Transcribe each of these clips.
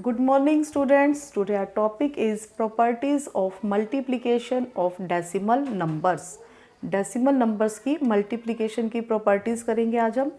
Good morning students. Today our topic is properties of multiplication of decimal numbers. Decimal numbers की multiplication की properties करेंगे आज हम.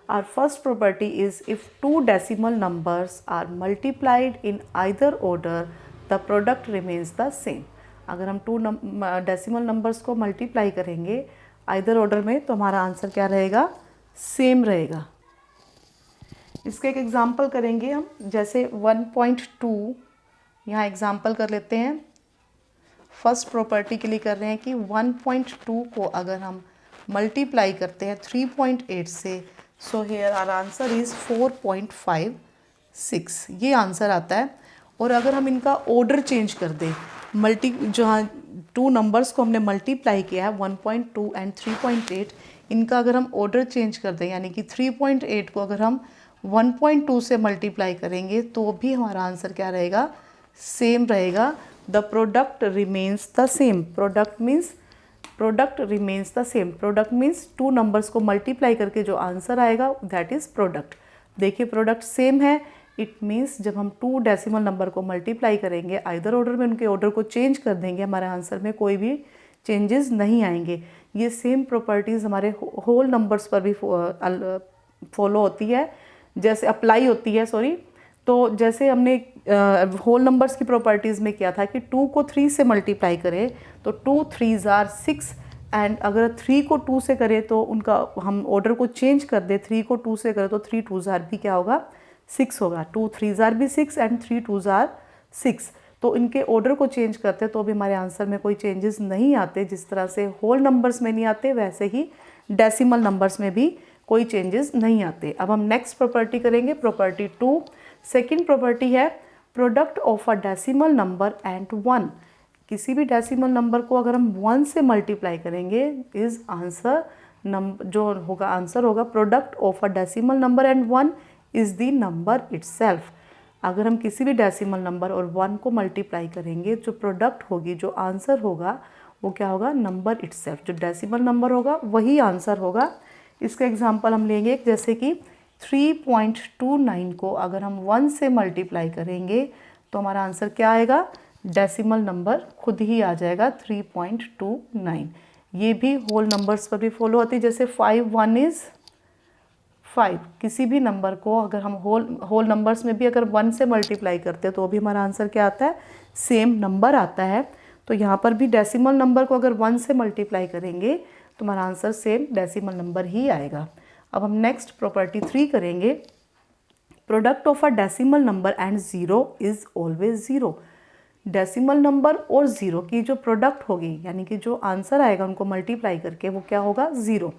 Our first property is if two decimal numbers are multiplied in either order, the product remains the same. अगर हम two decimal numbers को multiply करेंगे either order में तो हमारा आंसर क्या रहेगा? सेम रहेगा. इसका एक एग्जाम्पल करेंगे हम. जैसे 1.2 यहाँ एग्जाम्पल कर लेते हैं. फर्स्ट प्रॉपर्टी के लिए कर रहे हैं कि 1.2 को अगर हम मल्टीप्लाई करते हैं 3.8 से, so here our answer is 4.56. ये आंसर आता है. और अगर हम इनका ऑर्डर चेंज कर दें, जहाँ टू नंबर्स को हमने मल्टीप्लाई किया है 1.2 एंड 3.8, इनका अगर हम ऑर्डर चेंज कर दें, यानी कि 3.8 को अगर हम 1.2 से मल्टीप्लाई करेंगे तो भी हमारा आंसर क्या रहेगा? सेम रहेगा. The product remains the same. Product remains the same. Product means two numbers को मल्टीप्लाई करके जो आंसर आएगा दैट इज़ प्रोडक्ट. देखिए प्रोडक्ट सेम है. इट मीन्स जब हम टू डेसिमल नंबर को मल्टीप्लाई करेंगे आइदर ऑर्डर में, उनके ऑर्डर को चेंज कर देंगे, हमारे आंसर में कोई भी चेंजेस नहीं आएंगे. ये सेम प्रॉपर्टीज़ हमारे होल नंबर्स पर भी फॉलो होती है, जैसे अप्लाई होती है. तो जैसे हमने होल नंबर्स की प्रॉपर्टीज़ में किया था कि 2 को 3 से मल्टीप्लाई करें तो 2 3s are 6, एंड अगर 3 को 2 से करें तो उनका हम ऑर्डर को चेंज कर दें, 3 को 2 से करें तो 3 2s are भी क्या होगा? 6 होगा. 2 3s are भी 6 एंड 3 2s are 6. तो इनके ऑर्डर को चेंज करते तो भी हमारे आंसर में कोई चेंजेस नहीं आते. जिस तरह से होल नंबर्स में नहीं आते वैसे ही डेसिमल नंबर्स में भी कोई चेंजेस नहीं आते. अब हम नेक्स्ट प्रॉपर्टी करेंगे, प्रॉपर्टी 2. सेकंड प्रॉपर्टी है product of a decimal number and 1. किसी भी डेसिमल नंबर को अगर हम 1 से मल्टीप्लाई करेंगे इज आंसर जो होगा आंसर होगा product of a decimal number and 1 is the number itself. अगर हम किसी भी डेसिमल नंबर और 1 को मल्टीप्लाई करेंगे, जो प्रोडक्ट होगी, जो आंसर होगा वो क्या होगा? Number itself. जो डेसिमल नंबर होगा वही आंसर होगा. इसका एग्जांपल हम लेंगे, जैसे कि 3.29 को अगर हम 1 से मल्टीप्लाई करेंगे तो हमारा आंसर क्या आएगा? डेसिमल नंबर खुद ही आ जाएगा 3.29. ये भी होल नंबर्स पर भी फॉलो होती है. जैसे 5 1 इज़ 5. किसी भी नंबर को अगर हम होल नंबर्स में भी अगर 1 से मल्टीप्लाई करते हैं तो भी हमारा आंसर क्या आता है? सेम नंबर आता है. तो यहाँ पर भी डेसिमल नंबर को अगर 1 से मल्टीप्लाई करेंगे तो हमारा आंसर सेम डेसिमल नंबर ही आएगा. अब हम नेक्स्ट प्रॉपर्टी 3 करेंगे. Product of a decimal number and 0 is always 0. Decimal number और 0 की जो प्रोडक्ट होगी, यानी कि जो आंसर आएगा उनको मल्टीप्लाई करके, वो क्या होगा? 0.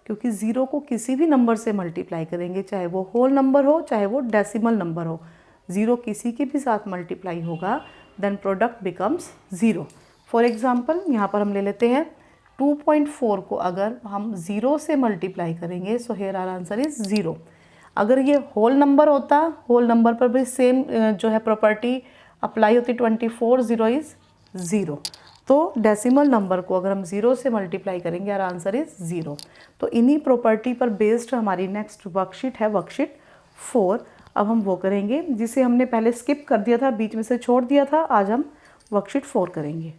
क्योंकि 0 को किसी भी नंबर से मल्टीप्लाई करेंगे, चाहे वो होल नंबर हो चाहे वो डेसिमल नंबर हो, 0 किसी के भी साथ मल्टीप्लाई होगा then product becomes 0. For example यहाँ पर हम ले लेते हैं 2.4 को अगर हम 0 से मल्टीप्लाई करेंगे so here our answer is 0. अगर ये होल नंबर होता, होल नंबर पर भी सेम जो है प्रॉपर्टी अप्लाई होती, 24 0 इज़ 0. तो डेसिमल नंबर को अगर हम 0 से मल्टीप्लाई करेंगे आवर आंसर इज़ 0. तो इन्हीं प्रॉपर्टी पर बेस्ड हमारी नेक्स्ट वर्कशीट है, वर्कशीट 4. अब हम वो करेंगे जिसे हमने पहले स्किप कर दिया था, बीच में से छोड़ दिया था. आज हम वर्कशीट 4 करेंगे.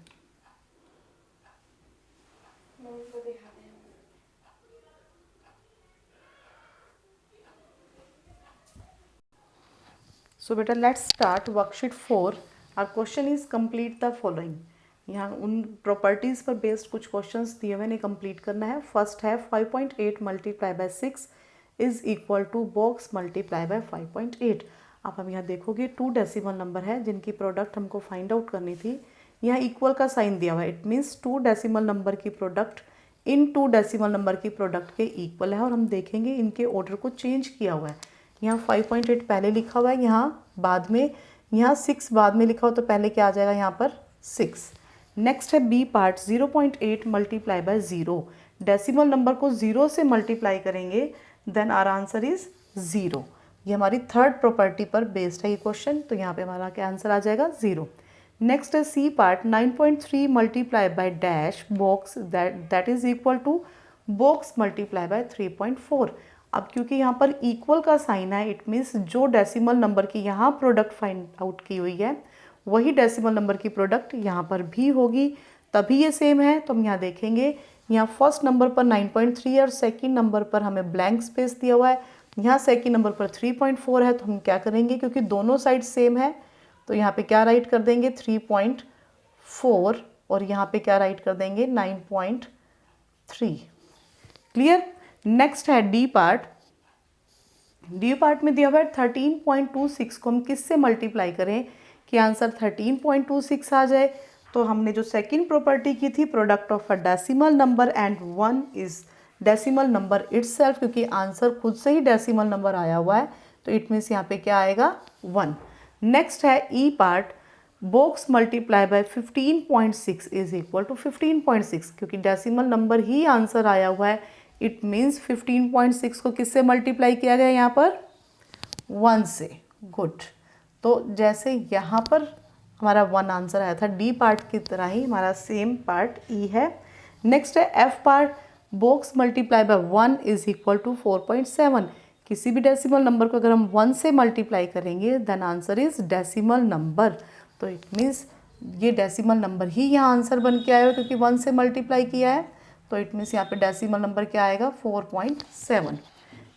सो बेटा let's start worksheet 4. Our question is complete the following. यहाँ उन प्रॉपर्टीज़ पर बेस्ड कुछ क्वेश्चंस दिए हुए इन्हें कंप्लीट करना है. फर्स्ट है 5.8 multiply by 6 is equal to box multiply by 5.8. अब हम यहाँ देखोगे 2 डेसिमल नंबर है जिनकी प्रोडक्ट हमको फाइंड आउट करनी थी. यहाँ इक्वल का साइन दिया हुआ है. इट मीन्स 2 डेसिमल नंबर की प्रोडक्ट इन 2 डेसिमल नंबर की प्रोडक्ट के इक्वल है. और हम देखेंगे इनके ऑर्डर को चेंज किया हुआ है. यहाँ 5.8 पहले लिखा हुआ है, यहाँ बाद में, यहाँ 6 बाद में लिखा हुआ, तो पहले क्या आ जाएगा? यहाँ पर 6. नेक्स्ट है B part 0.8 multiply by 0. Decimal number को 0 से मल्टीप्लाई करेंगे देन आवर आंसर इज 0. ये हमारी थर्ड प्रॉपर्टी पर बेस्ड है ये क्वेश्चन. तो यहाँ पे हमारा क्या आंसर आ जाएगा? 0. नेक्स्ट है C part 9.3 multiply by dash box that is equal to box multiply by 3.4. अब क्योंकि यहाँ पर इक्वल का साइन है, इट मीन्स जो डेसिमल नंबर की यहाँ प्रोडक्ट फाइंड आउट की हुई है वही डेसिमल नंबर की प्रोडक्ट यहाँ पर भी होगी, तभी ये सेम है। तो हम यहाँ देखेंगे, यहाँ फर्स्ट नंबर पर 9.3 है और सेकंड नंबर पर हमें ब्लैंक स्पेस दिया हुआ है। यहाँ सेकंड नंबर पर 3.4 है, तो हम क्या करेंगे, क्योंकि दोनों साइड सेम है तो यहाँ पे क्या राइट कर देंगे 3.4 और यहाँ पे क्या राइट कर देंगे 9.3। क्लियर। नेक्स्ट है डी पार्ट। डी पार्ट में दिया हुआ है 13.26 को हम किससे मल्टीप्लाई करें कि आंसर 13.26 आ जाए। तो हमने जो सेकंड प्रॉपर्टी की थी, product of a decimal number and one is decimal number itself, क्योंकि आंसर खुद से ही डेसिमल नंबर आया हुआ है तो इट मीन्स यहाँ पे क्या आएगा 1। नेक्स्ट है E part. Box multiply by 15.6 is equal to 15.6, क्योंकि डेसिमल नंबर ही आंसर आया हुआ है, इट मीन्स 15.6 को किससे मल्टीप्लाई किया गया यहाँ पर 1 से। गुड। तो जैसे यहाँ पर हमारा 1 आंसर आया था, डी पार्ट की तरह ही हमारा सेम पार्ट ई है। नेक्स्ट है F part. Box multiply by 1 is equal to 4.7। किसी भी डेसिमल नंबर को अगर हम 1 से मल्टीप्लाई करेंगे then answer is decimal number. तो इट मीन्स ये डेसिमल नंबर ही यहाँ आंसर बन के आया क्योंकि 1 से मल्टीप्लाई किया है, तो इट मीन्स यहाँ पे डेसिमल नंबर क्या आएगा 4.7।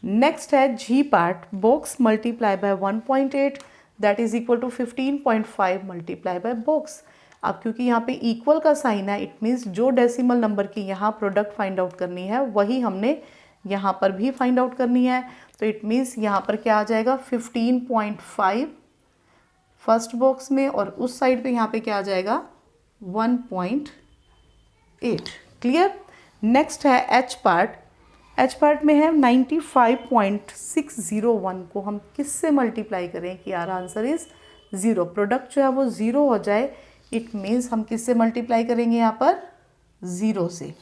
नेक्स्ट है G part. Box multiply by 1.8 that is equal to 15.5 multiply by box. अब क्योंकि यहाँ पे इक्वल का साइन है, इट मीन्स जो डेसिमल नंबर की यहाँ प्रोडक्ट फाइंड आउट करनी है वही हमने यहाँ पर भी फाइंड आउट करनी है। तो इट मीन्स यहाँ पर क्या आ जाएगा 15.5 फर्स्ट बॉक्स में और उस साइड पे यहाँ पे क्या आ जाएगा 1.8। क्लियर। नेक्स्ट है एच पार्ट। एच पार्ट में है 95.601 को हम किससे मल्टीप्लाई करें कि यार आंसर इज 0, प्रोडक्ट जो है वो 0 हो जाए, इट मीन्स हम किससे मल्टीप्लाई करेंगे यहाँ पर 0 से।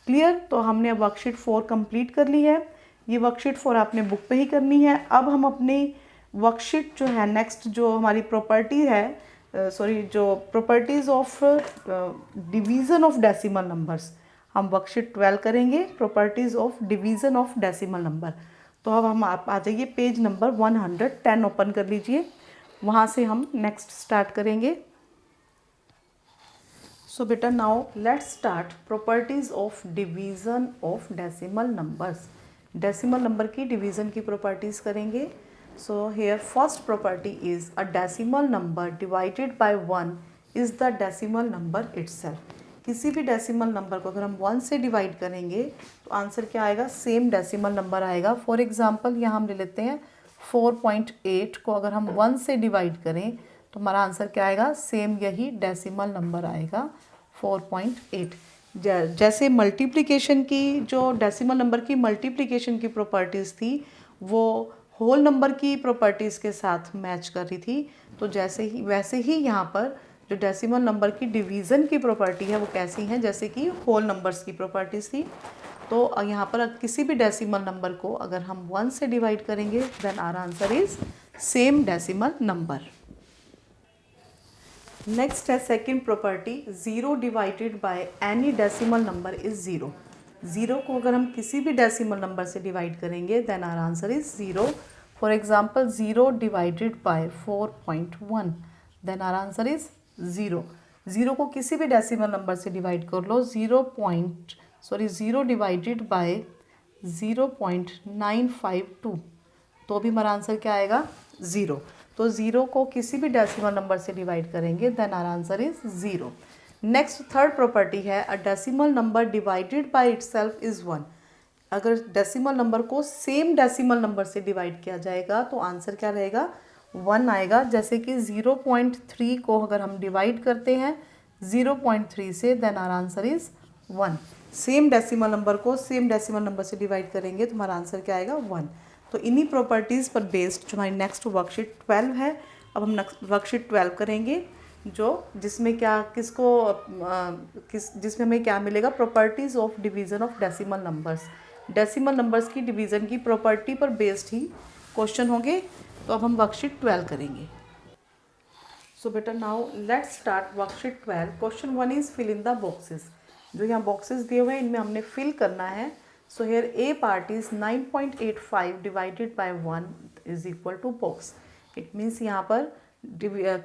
क्लियर। तो हमने अब वर्कशीट 4 कंप्लीट कर ली है। ये वर्कशीट 4 आपने बुक पे ही करनी है। अब हम अपनी वर्कशीट जो है नेक्स्ट जो हमारी प्रॉपर्टी है जो properties of division of decimal numbers, हम वर्कशीट 12 करेंगे, properties of division of decimal number. तो अब हम आप आ जाइए पेज नंबर 110 ओपन कर लीजिए, वहाँ से हम नेक्स्ट स्टार्ट करेंगे। सो बेटा now let's start properties of division of decimal numbers. Decimal number की डिवीज़न की प्रॉपर्टीज़ करेंगे। So here first property is a decimal number divided by 1 is the decimal number itself। किसी भी decimal number को अगर हम 1 से डिवाइड करेंगे तो आंसर क्या आएगा सेम डेसिमल नंबर आएगा। फॉर एग्जांपल यहाँ हम ले लेते हैं 4.8 को अगर हम 1 से डिवाइड करें तो हमारा आंसर क्या आएगा सेम यही डेसिमल नंबर आएगा 4.8। जैसे मल्टीप्लिकेशन की जो डेसिमल नंबर की मल्टीप्लिकेशन की प्रॉपर्टीज़ थी वो होल नंबर की प्रॉपर्टीज़ के साथ मैच कर रही थी, तो वैसे ही यहाँ पर जो डेसिमल नंबर की डिवीज़न की प्रॉपर्टी है वो कैसी हैं जैसे कि होल नंबर्स की प्रॉपर्टीज़ थी। तो यहाँ पर किसी भी डेसिमल नंबर को अगर हम 1 से डिवाइड करेंगे then our answer is same decimal number. Next है second property, 0 divided by any decimal number is 0। 0 को अगर हम किसी भी डेसिमल नंबर से डिवाइड करेंगे then our answer is 0। For example 0 divided by 4.1 then our answer is 0। 0 को किसी भी डेसिमल नंबर से डिवाइड कर लो 0 डिवाइडेड बाय 0.952 तो भी हमारा आंसर क्या आएगा 0। तो 0 को किसी भी डेसिमल नंबर से डिवाइड करेंगे then our answer is 0। Next third property है a decimal number divided by itself is 1। अगर डेसिमल नंबर को सेम डेसिमल नंबर से डिवाइड किया जाएगा तो आंसर क्या रहेगा 1 आएगा। जैसे कि 0.3 को अगर हम डिवाइड करते हैं 0.3 से then our answer is 1। Same decimal number को सेम डेसिमल नंबर से डिवाइड करेंगे तो हमारा आंसर क्या आएगा 1। तो इन्हीं प्रॉपर्टीज़ पर बेस्ड जो हमारी नेक्स्ट वर्कशीट 12 है, अब हम नेक्स्ट वर्कशीट 12 करेंगे जिसमें जिसमें हमें क्या मिलेगा properties of division of decimal numbers. Decimal numbers की डिवीज़न की प्रॉपर्टी पर बेस्ड ही क्वेश्चन होंगे। तो अब हम वर्कशीट 12 करेंगे। सो बेटा now let's start worksheet 12। Question 1 is fill in the boxes. जो यहाँ बॉक्सेस दिए हुए हैं इनमें हमने फिल करना है। So here A part is 9.85 divided by 1 is equal to box. It means यहाँ पर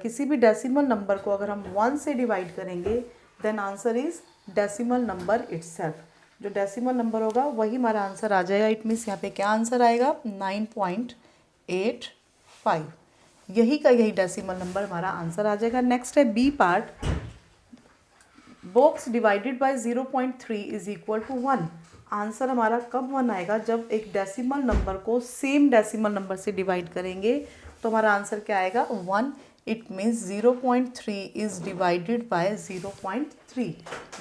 किसी भी डेसिमल नंबर को अगर हम 1 से डिवाइड करेंगे then answer is decimal number itself. जो डेसिमल नंबर होगा वही हमारा आंसर आ जाएगा. इट मीन्स यहाँ पे क्या आंसर आएगा 9.85. यही का यही डेसिमल नंबर हमारा आंसर आ जाएगा. नेक्स्ट है B part. Box divided by 0.3 is equal to 1. Answer हमारा कब 1 आएगा जब एक डेसिमल नंबर को सेम डेसिमल नंबर से डिवाइड करेंगे तो हमारा आंसर क्या आएगा 1. It means 0.3 is divided by 0.3.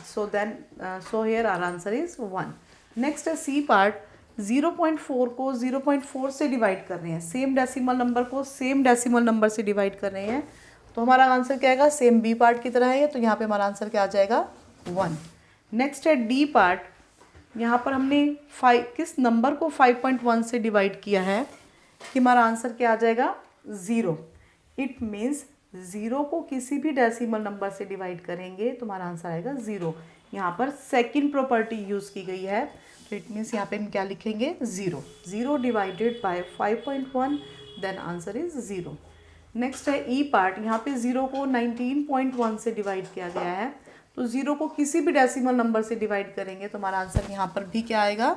So here our answer is 1. Next है सी पार्ट. 0.4 को 0.4 से डिवाइड कर रहे हैं. सेम डेसिमल नंबर को सेम डेसिमल नंबर से डिवाइड कर रहे हैं तो हमारा आंसर क्या आएगा सेम बी पार्ट की तरह है. तो यहाँ पे हमारा आंसर क्या आ जाएगा 1. नेक्स्ट है डी पार्ट. यहाँ पर हमने किस नंबर को 5.1 से डिवाइड किया है कि हमारा आंसर क्या आ जाएगा 0. इट मीन्स 0 को किसी भी डेसिमल नंबर से डिवाइड करेंगे तो हमारा आंसर आएगा 0. यहाँ पर सेकंड प्रॉपर्टी यूज़ की गई है तो इट मीन्स यहाँ पे हम क्या लिखेंगे 0. 0 divided by 5.1 then answer is 0. Next है ई पार्ट. यहाँ पे 0 को 19.1 से डिवाइड किया गया है तो 0 को किसी भी डेसिमल नंबर से डिवाइड करेंगे तो हमारा आंसर यहाँ पर भी क्या आएगा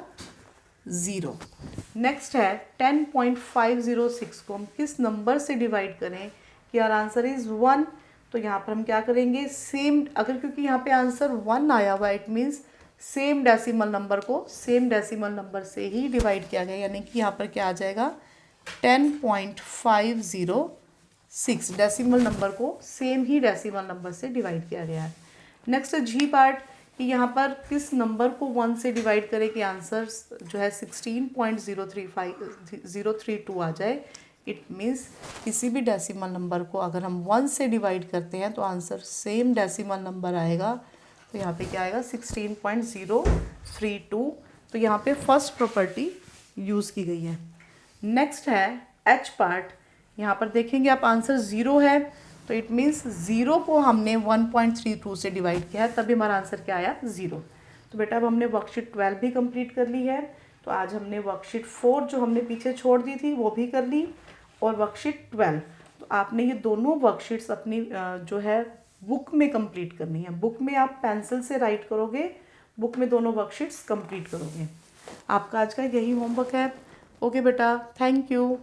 0. नेक्स्ट है 10.506 को हम किस नंबर से डिवाइड करें कि यार आंसर इज़ 1. तो यहाँ पर हम क्या करेंगे सेम, अगर क्योंकि यहाँ पे आंसर 1 आया हुआ it means same decimal number को सेम डेसिमल नंबर से ही डिवाइड किया गया. यानी कि यहाँ पर क्या आ जाएगा 10.506 डेसिमल नंबर को सेम ही डेसिमल नंबर से डिवाइड किया गया है. नेक्स्ट है जी पार्ट कि यहाँ पर किस नंबर को 1 से डिवाइड करें कि आंसर जो है 16.032 आ जाए. इट मीन्स किसी भी डेसिमल नंबर को अगर हम 1 से डिवाइड करते हैं तो आंसर सेम डेसिमल नंबर आएगा. तो यहाँ पे क्या आएगा 16.032. तो यहाँ पे फर्स्ट प्रॉपर्टी यूज़ की गई है. नेक्स्ट है एच पार्ट. यहाँ पर देखेंगे आप आंसर 0 है तो इट मीन्स 0 को हमने 1.32 से डिवाइड किया है तभी हमारा आंसर क्या आया 0. तो बेटा अब हमने वर्कशीट 12 भी कंप्लीट कर ली है. तो आज हमने वर्कशीट 4 जो हमने पीछे छोड़ दी थी वो भी कर ली और वर्कशीट 12. तो आपने ये दोनों वर्कशीट्स अपनी जो है बुक में कंप्लीट करनी है. बुक में आप पेंसिल से राइट करोगे, बुक में दोनों वर्कशीट्स कंप्लीट करोगे. आपका आज का यही होमवर्क है. ओके बेटा, थैंक यू.